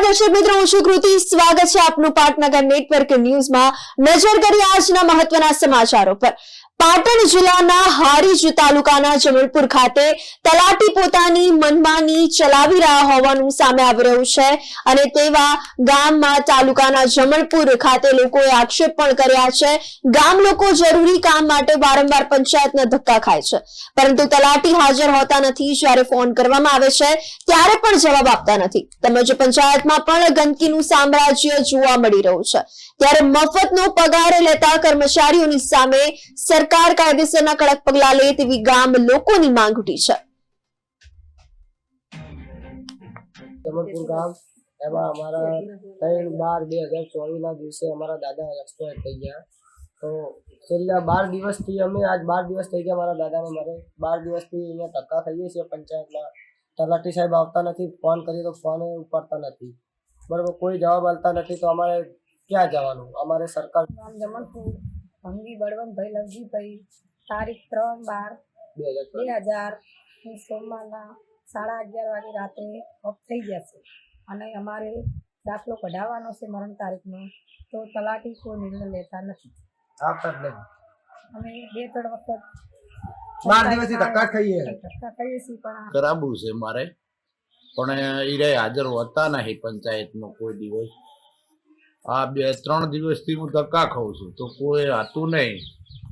દર્શક મિત્રો, હું છું કૃતિ. સ્વાગત છે આપનું પાટનગર નેટવર્ક ન્યૂઝમાં. નજર કરીએ આજના મહત્વના સમાચારો પર. પાટણ જિલ્લાના હારીજ તાલુકાના જમલપુર ખાતે તલાટી પોતાની મનમાની ચલાવી રહ્યા હોવાનું સામે આવી રહ્યું છે અને તેવા ગામમાં તાલુકાના જમલપુર ખાતે લોકોએ આક્ષેપ પણ કર્યા છે. ગામ લોકો જરૂરી કામ માટે વારંવાર પંચાયતના ધક્કા ખાય છે, પરંતુ તલાટી હાજર હોતા નથી. જ્યારે ફોન કરવામાં આવે છે ત્યારે પણ જવાબ આપતા નથી. તેમજ પંચાયતમાં પણ ગંદકીનું સામ્રાજ્ય જોવા મળી રહ્યું છે. ત્યારે મફતનો પગાર લેતા કર્મચારીઓની સામે સરકાર કાયદેસરના કડક પગલા લે તેવી ગામ લોકોની માંગ ઉઠી છે. જમલપુર ગામ એમાં અમારા 3/12/2024 ના દિવસે અમારા દાદા એક્સપાયર થઈ ગયા. તો છેલ્લા 12 દિવસથી અમે આજ 12 દિવસ થઈ ગયા મારા દાદાને મરે. 12 દિવસથી અહીંયા ધક્કા ખાઈએ છીએ પંચાયતમાં. તલાટી સાહેબ આવતા નથી, ફોન કરીએ તો ફોન ઉપાડતા નથી, બરાબર, કોઈ જવાબ આપતા નથી. તો અમારે ક્યાં જવાનું? અમારે સરકાર જમલપુર ભંગી બળવંતભાઈ લવજીભાઈ તારીખ 3/12/2000 સોમવારના 11:30 વાગે રાત્રે ઓફ થઈ જશે અને અમારે દાખલો કઢાવવાનો છે મરણ તારીખનો. તો તલાટી કોઈ નિર્ણય લેતા નથી. આપતા જ નહીં. અમે 2-3 વખત 12 દિવસથી ધક્કા ખાઈએ છીએ પણ કરાવવું છે મારે, પણ એ હાજર હોતા નહીં પંચાયતમાં કોઈ દિવસ. આ 2-3 દિવસથી હું ધક્કા ખાઉં છું તો કોઈ હતું નહીં.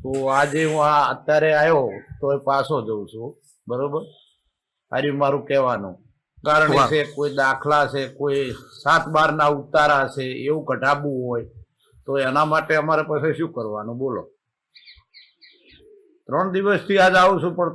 તો આજે હું અત્યારે આવ્યો તો પાછો જઉં છું, બરોબર. આરે મારું કહેવાનું કારણ છે કોઈ દાખલા છે, કોઈ 7/12 ઉતારા છે, એવું કઢાવવું હોય તો એના માટે અમારે પાસે શું કરવાનું બોલો? 3 દિવસથી આજ આવું છું પણ